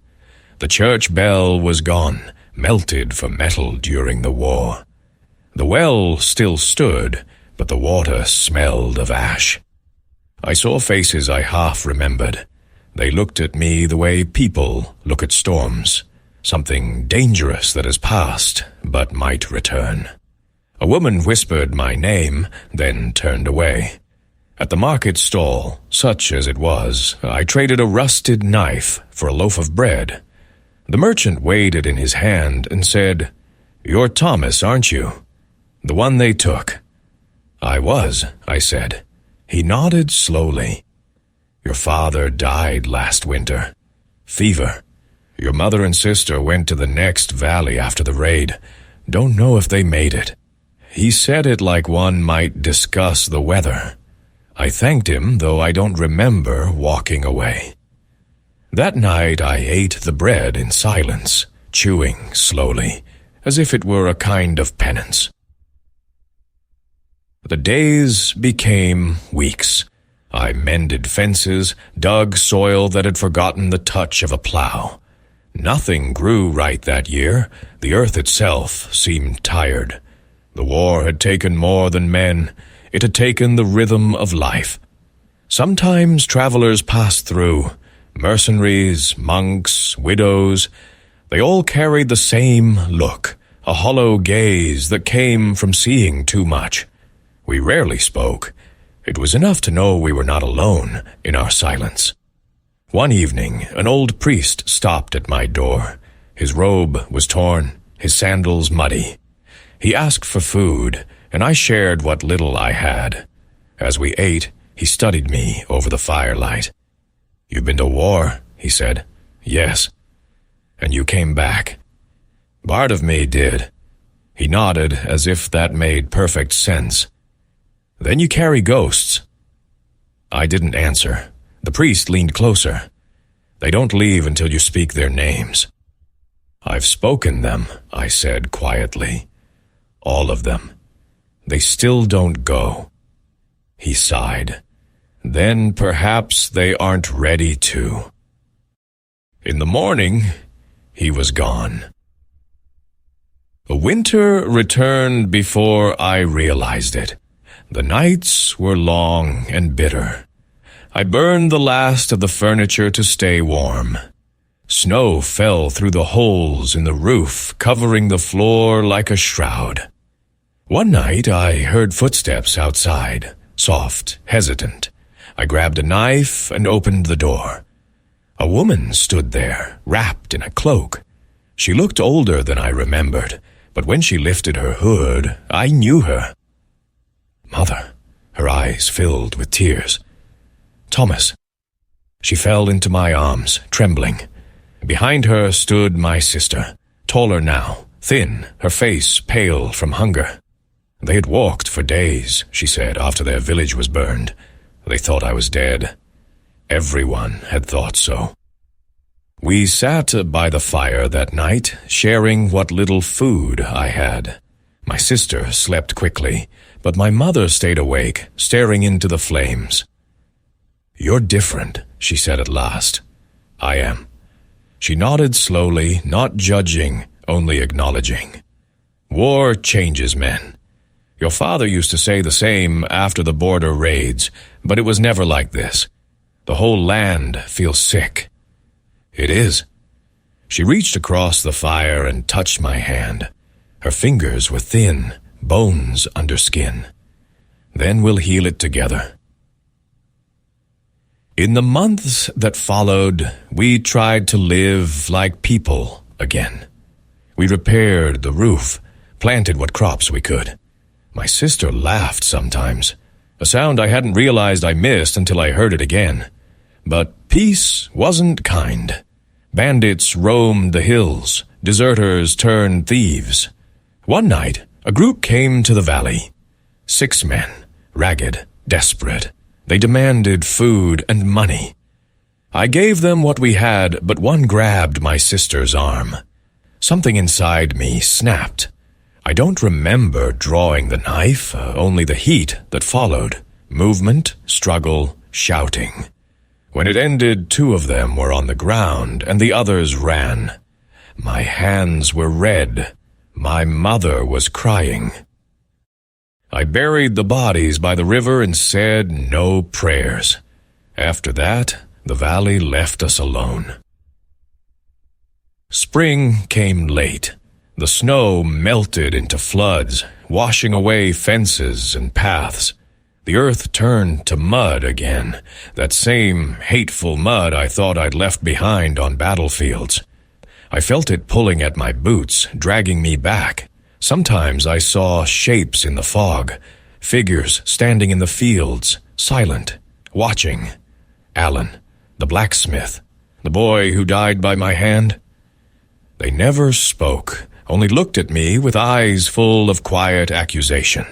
The church bell was gone, melted for metal during the war. The well still stood, but the water smelled of ash. I saw faces I half remembered. They looked at me the way people look at storms, something dangerous that has passed, but might return. A woman whispered my name, then turned away. At the market stall, such as it was, I traded a rusted knife for a loaf of bread. The merchant weighed it in his hand and said, "You're Thomas, aren't you? The one they took." "I was," I said. He nodded slowly. "Your father died last winter. Fever. Your mother and sister went to the next valley after the raid. Don't know if they made it." He said it like one might discuss the weather. I thanked him, though I don't remember walking away. That night I ate the bread in silence, chewing slowly, as if it were a kind of penance. The days became weeks. I mended fences, dug soil that had forgotten the touch of a plow. Nothing grew right that year. The earth itself seemed tired. The war had taken more than men. It had taken the rhythm of life. Sometimes travelers passed through, mercenaries, monks, widows. They all carried the same look, a hollow gaze that came from seeing too much. We rarely spoke. It was enough to know we were not alone in our silence. One evening, an old priest stopped at my door. His robe was torn, his sandals muddy. He asked for food, and I shared what little I had. As we ate, he studied me over the firelight. "You've been to war," he said. "Yes." "And you came back." "Part of me did." He nodded as if that made perfect sense. "Then you carry ghosts." I didn't answer. The priest leaned closer. "They don't leave until you speak their names." "I've spoken them," I said quietly. "All of them. They still don't go." He sighed. "Then perhaps they aren't ready to." In the morning, he was gone. The winter returned before I realized it. The nights were long and bitter. I burned the last of the furniture to stay warm. Snow fell through the holes in the roof, covering the floor like a shroud. One night I heard footsteps outside, soft, hesitant. I grabbed a knife and opened the door. A woman stood there, wrapped in a cloak. She looked older than I remembered, but when she lifted her hood, I knew her. Mother, her eyes filled with tears. Thomas. She fell into my arms, trembling. Behind her stood my sister, taller now, thin, her face pale from hunger. They had walked for days, she said, after their village was burned. They thought I was dead. Everyone had thought so. We sat by the fire that night, sharing what little food I had. My sister slept quickly, but my mother stayed awake, staring into the flames. "You're different," she said at last. "I am." She nodded slowly, not judging, only acknowledging. "War changes men. Your father used to say the same after the border raids, but it was never like this. The whole land feels sick." "It is." She reached across the fire and touched my hand. Her fingers were thin, bones under skin. "Then we'll heal it together." In the months that followed, we tried to live like people again. We repaired the roof, planted what crops we could. My sister laughed sometimes, a sound I hadn't realized I missed until I heard it again. But peace wasn't kind. Bandits roamed the hills, deserters turned thieves. One night, a group came to the valley. 6 men, ragged, desperate. They demanded food and money. I gave them what we had, but one grabbed my sister's arm. Something inside me snapped. I don't remember drawing the knife, only the heat that followed. Movement, struggle, shouting. When it ended, 2 of them were on the ground, and the others ran. My hands were red. My mother was crying. I buried the bodies by the river and said no prayers. After that, the valley left us alone. Spring came late. The snow melted into floods, washing away fences and paths. The earth turned to mud again, that same hateful mud I thought I'd left behind on battlefields. I felt it pulling at my boots, dragging me back. Sometimes I saw shapes in the fog, figures standing in the fields, silent, watching. Alan, the blacksmith, the boy who died by my hand. They never spoke, only looked at me with eyes full of quiet accusation.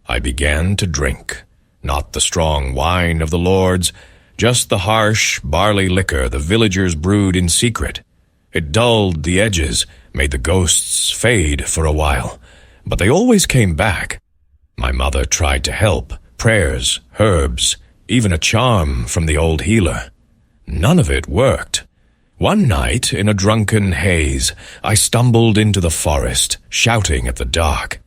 I began to drink, not the strong wine of the lords, just the harsh barley liquor the villagers brewed in secret. It dulled the edges, made the ghosts fade for a while, but they always came back. My mother tried to help, prayers, herbs, even a charm from the old healer. None of it worked. One night, in a drunken haze, I stumbled into the forest, shouting at the dark.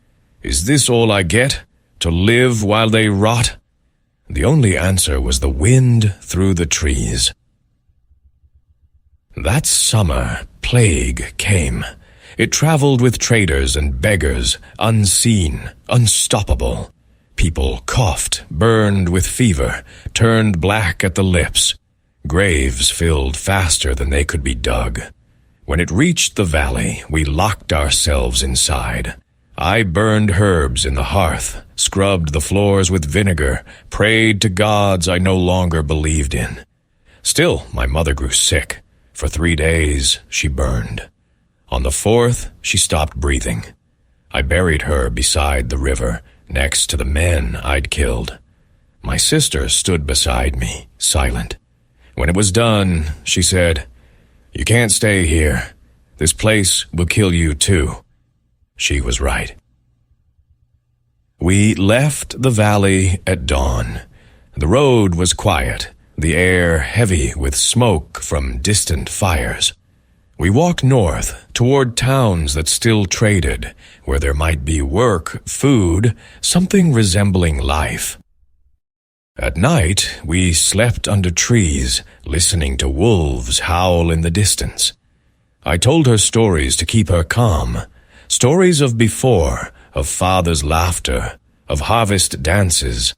"Is this all I get? To live while they rot?" The only answer was the wind through the trees. That summer, plague came. It traveled with traders and beggars, unseen, unstoppable. People coughed, burned with fever, turned black at the lips. Graves filled faster than they could be dug. When it reached the valley, we locked ourselves inside. I burned herbs in the hearth, scrubbed the floors with vinegar, prayed to gods I no longer believed in. Still, my mother grew sick. For 3 days, she burned. On the 4th, she stopped breathing. I buried her beside the river, next to the men I'd killed. My sister stood beside me, silent. When it was done, she said, "You can't stay here. This place will kill you too." She was right. We left the valley at dawn. The road was quiet, the air heavy with smoke from distant fires. We walked north, toward towns that still traded, where there might be work, food, something resembling life. At night, we slept under trees, listening to wolves howl in the distance. I told her stories to keep her calm, stories of before, of father's laughter, of harvest dances.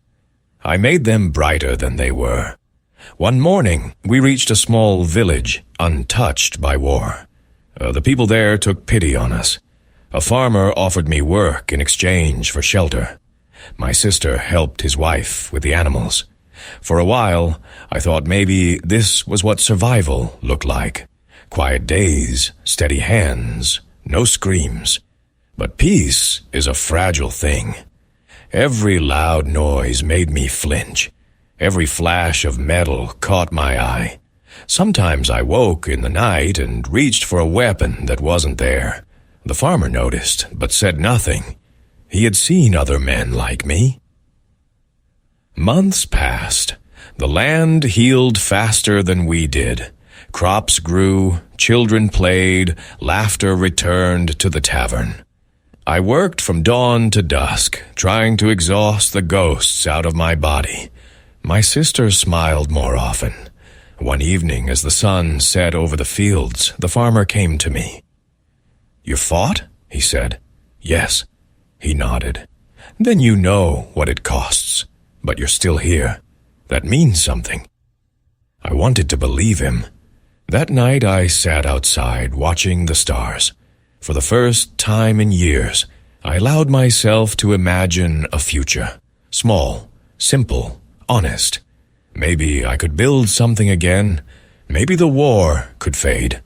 I made them brighter than they were. One morning, we reached a small village, untouched by war. The people there took pity on us. A farmer offered me work in exchange for shelter. My sister helped his wife with the animals. For a while, I thought maybe this was what survival looked like. Quiet days, steady hands, no screams. But peace is a fragile thing. Every loud noise made me flinch. Every flash of metal caught my eye. Sometimes I woke in the night and reached for a weapon that wasn't there. The farmer noticed, but said nothing. He had seen other men like me. Months passed. The land healed faster than we did. Crops grew, children played, laughter returned to the tavern. I worked from dawn to dusk, trying to exhaust the ghosts out of my body. My sister smiled more often. One evening, as the sun set over the fields, the farmer came to me. "You fought?" he said. "Yes." He nodded. "Then you know what it costs. But you're still here. That means something." I wanted to believe him. That night I sat outside watching the stars. For the first time in years, I allowed myself to imagine a future. Small, simple, honest. Maybe I could build something again. Maybe the war could fade.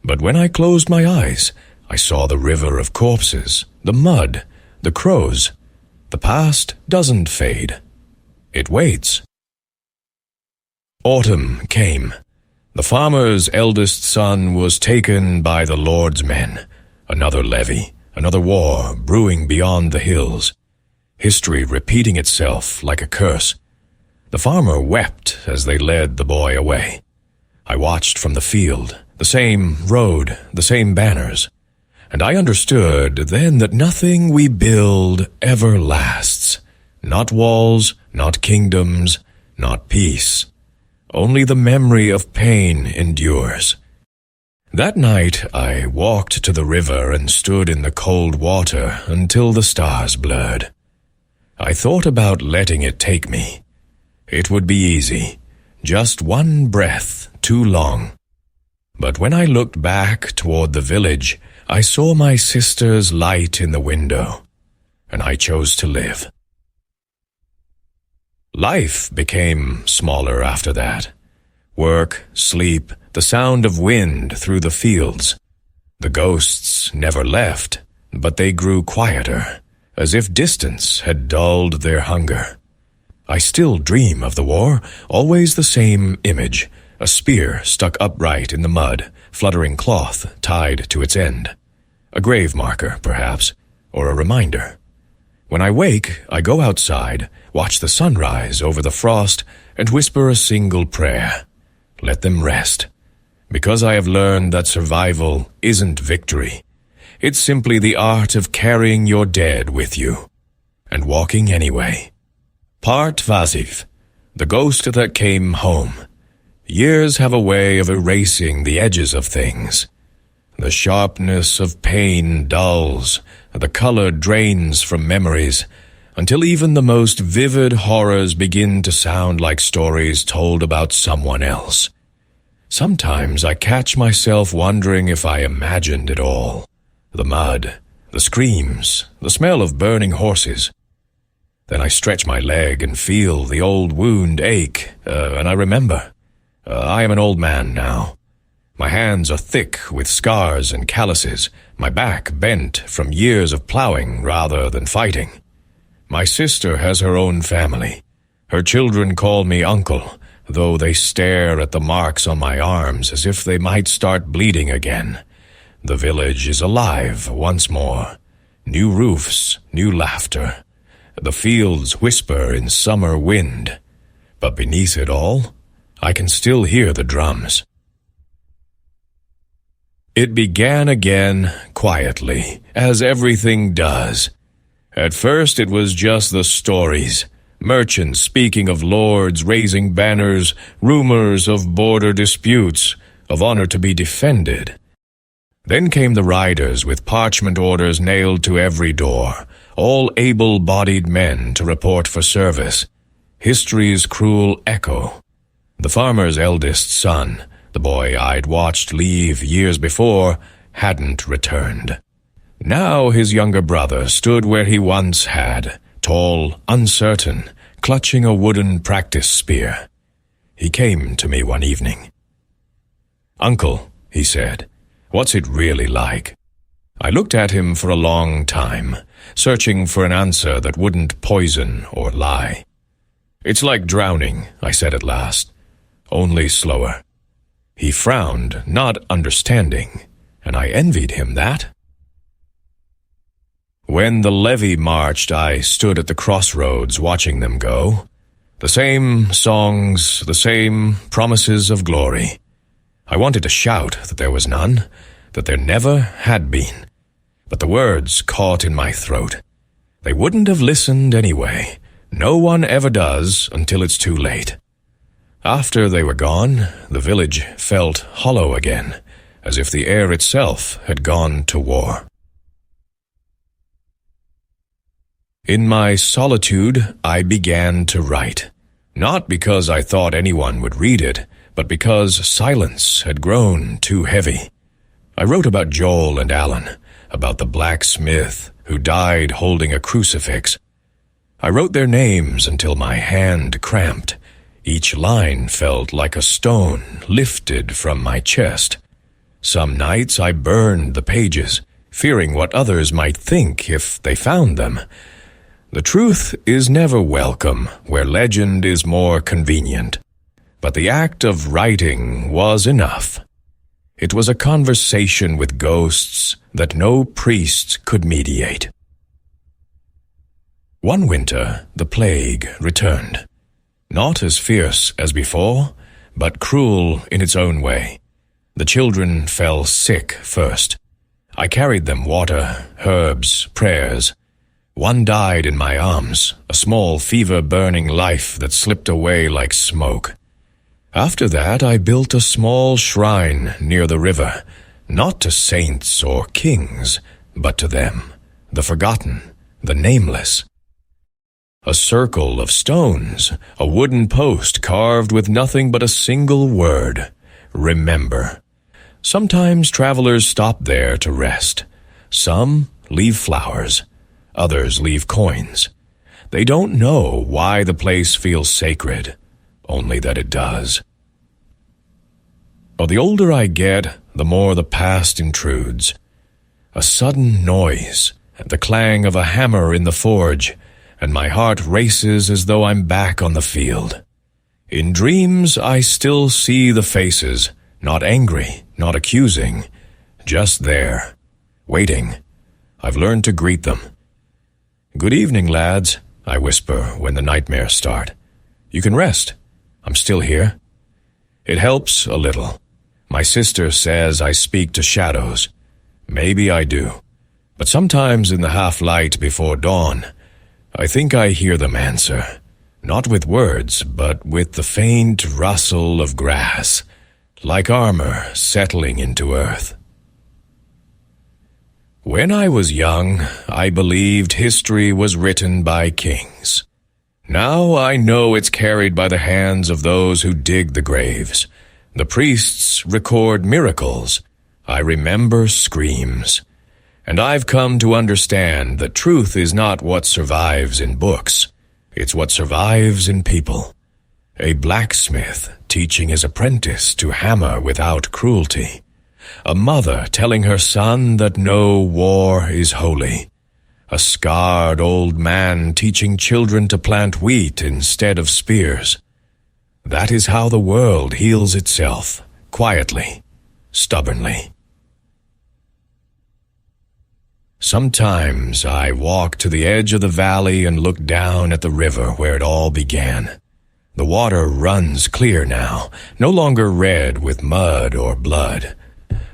But when I closed my eyes, I saw the river of corpses, the mud, the crows. The past doesn't fade. It waits. Autumn came. The farmer's eldest son was taken by the Lord's men. Another levy, another war brewing beyond the hills. History repeating itself like a curse. The farmer wept as they led the boy away. I watched from the field, the same road, the same banners. And I understood then that nothing we build ever lasts. Not walls, not kingdoms, not peace. Only the memory of pain endures. That night I walked to the river and stood in the cold water until the stars blurred. I thought about letting it take me. It would be easy, just one breath too long. But when I looked back toward the village, I saw my sister's light in the window, and I chose to live. Life became smaller after that. Work, sleep, the sound of wind through the fields. The ghosts never left, but they grew quieter, as if distance had dulled their hunger. I still dream of the war, always the same image, a spear stuck upright in the mud, fluttering cloth tied to its end. A grave marker, perhaps, or a reminder. When I wake, I go outside, watch the sunrise over the frost, and whisper a single prayer. Let them rest. Because I have learned that survival isn't victory. It's simply the art of carrying your dead with you, and walking anyway. Part Vasif, the ghost that came home. Years have a way of erasing the edges of things. The sharpness of pain dulls, the color drains from memories, until even the most vivid horrors begin to sound like stories told about someone else. Sometimes I catch myself wondering if I imagined it all. The mud, the screams, the smell of burning horses. Then I stretch my leg and feel the old wound ache, and I remember. I am an old man now. My hands are thick with scars and calluses, my back bent from years of plowing rather than fighting. My sister has her own family. Her children call me uncle, though they stare at the marks on my arms as if they might start bleeding again. The village is alive once more. New roofs, new laughter. The fields whisper in summer wind. But beneath it all, I can still hear the drums. It began again quietly, as everything does. At first it was just the stories. Merchants speaking of lords raising banners, rumors of border disputes, of honor to be defended. Then came the riders with parchment orders nailed to every door, all able-bodied men to report for service. History's cruel echo. The farmer's eldest son, the boy I'd watched leave years before, hadn't returned. Now his younger brother stood where he once had, tall, uncertain, clutching a wooden practice spear. He came to me one evening. "Uncle," he said, "what's it really like?" I looked at him for a long time, searching for an answer that wouldn't poison or lie. "It's like drowning," I said at last, "only slower." He frowned, not understanding, and I envied him that. When the levy marched, I stood at the crossroads watching them go. The same songs, the same promises of glory. I wanted to shout that there was none, that there never had been. But the words caught in my throat. They wouldn't have listened anyway. No one ever does until it's too late. After they were gone, the village felt hollow again, as if the air itself had gone to war. In my solitude, I began to write, not because I thought anyone would read it, but because silence had grown too heavy. I wrote about Joel and Alan, about the blacksmith who died holding a crucifix. I wrote their names until my hand cramped. Each line felt like a stone lifted from my chest. Some nights I burned the pages, fearing what others might think if they found them. The truth is never welcome where legend is more convenient. But the act of writing was enough. It was a conversation with ghosts that no priest could mediate. One winter, the plague returned. Not as fierce as before, but cruel in its own way. The children fell sick first. I carried them water, herbs, prayers. One died in my arms, a small fever-burning life that slipped away like smoke. After that, I built a small shrine near the river, not to saints or kings, but to them, the forgotten, the nameless. A circle of stones, a wooden post carved with nothing but a single word, remember. Sometimes travelers stop there to rest. Some leave flowers, others leave coins. They don't know why the place feels sacred, only that it does. But the older I get, the more the past intrudes. A sudden noise, the clang of a hammer in the forge, and my heart races as though I'm back on the field. In dreams, I still see the faces, not angry, not accusing, just there, waiting. I've learned to greet them. "Good evening, lads," I whisper when the nightmares start. "You can rest. I'm still here." It helps a little. My sister says I speak to shadows. Maybe I do. But sometimes in the half-light before dawn, I think I hear them answer, not with words, but with the faint rustle of grass, like armor settling into earth. When I was young, I believed history was written by kings. Now I know it's carried by the hands of those who dig the graves. The priests record miracles. I remember screams. And I've come to understand that truth is not what survives in books. It's what survives in people. A blacksmith teaching his apprentice to hammer without cruelty. A mother telling her son that no war is holy. A scarred old man teaching children to plant wheat instead of spears. That is how the world heals itself, quietly, stubbornly. Sometimes I walk to the edge of the valley and look down at the river where it all began. The water runs clear now, no longer red with mud or blood.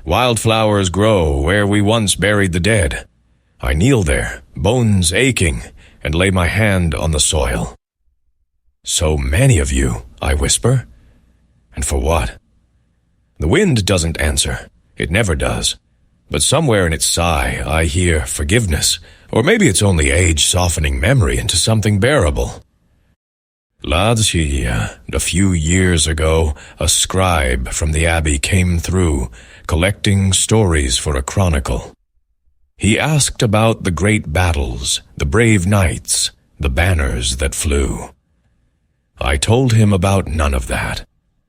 Wildflowers grow where we once buried the dead. I kneel there, bones aching, and lay my hand on the soil. "So many of you," I whisper. "And for what?" The wind doesn't answer. It never does. But somewhere in its sigh, I hear forgiveness, or maybe it's only age softening memory into something bearable. Lads, a few years ago, a scribe from the abbey came through, collecting stories for a chronicle. He asked about the great battles, the brave knights, the banners that flew. I told him about none of that.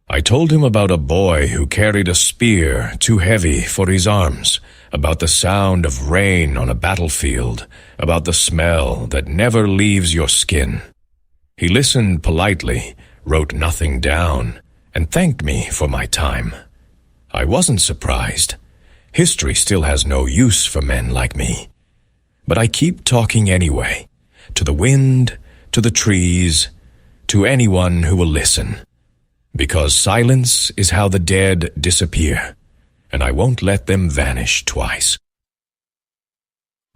I told him about a boy who carried a spear too heavy for his arms, about the sound of rain on a battlefield, about the smell that never leaves your skin. He listened politely, wrote nothing down, and thanked me for my time. I wasn't surprised. History still has no use for men like me. But I keep talking anyway, to the wind, to the trees, to anyone who will listen. Because silence is how the dead disappear, and I won't let them vanish twice.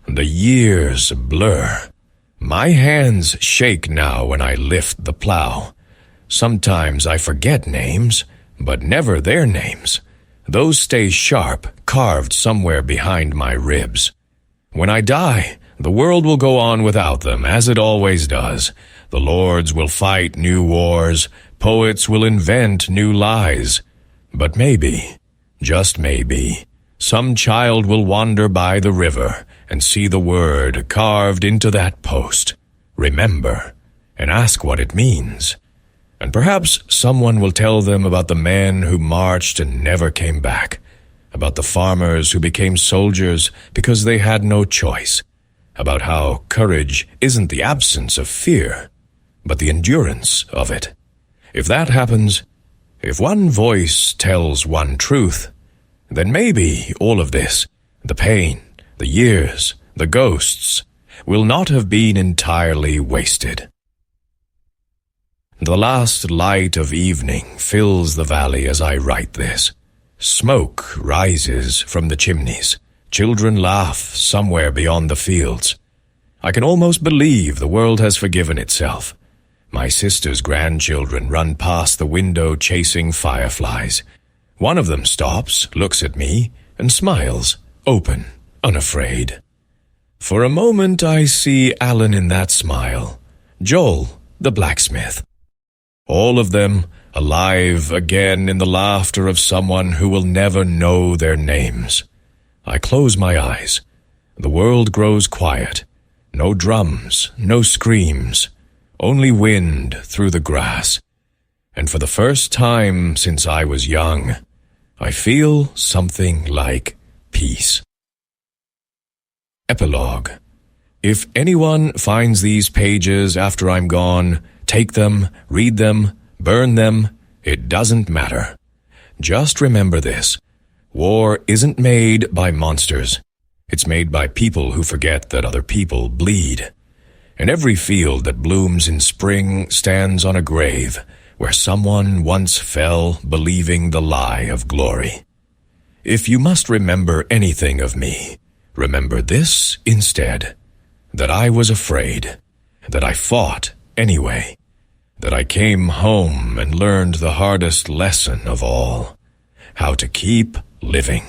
The years blur. My hands shake now when I lift the plow. Sometimes I forget names, but never their names. Those stay sharp, carved somewhere behind my ribs. When I die, the world will go on without them, as it always does. The lords will fight new wars, poets will invent new lies. But maybe, just maybe, some child will wander by the river and see the word carved into that post, remember, and ask what it means. And perhaps someone will tell them about the men who marched and never came back, about the farmers who became soldiers because they had no choice, about how courage isn't the absence of fear, but the endurance of it. If that happens, if one voice tells one truth, then maybe all of this, the pain, the years, the ghosts, will not have been entirely wasted. The last light of evening fills the valley as I write this. Smoke rises from the chimneys. Children laugh somewhere beyond the fields. I can almost believe the world has forgiven itself. My sister's grandchildren run past the window chasing fireflies. One of them stops, looks at me, and smiles, open, unafraid. For a moment I see Alan in that smile, Joel, the blacksmith. All of them alive again in the laughter of someone who will never know their names. I close my eyes. The world grows quiet. No drums, no screams, only wind through the grass. And for the first time since I was young, I feel something like peace. Epilogue. If anyone finds these pages after I'm gone, take them, read them, burn them, it doesn't matter. Just remember this. War isn't made by monsters. It's made by people who forget that other people bleed. And every field that blooms in spring stands on a grave where someone once fell believing the lie of glory. If you must remember anything of me, remember this instead, that I was afraid, that I fought anyway, that I came home and learned the hardest lesson of all, how to keep living.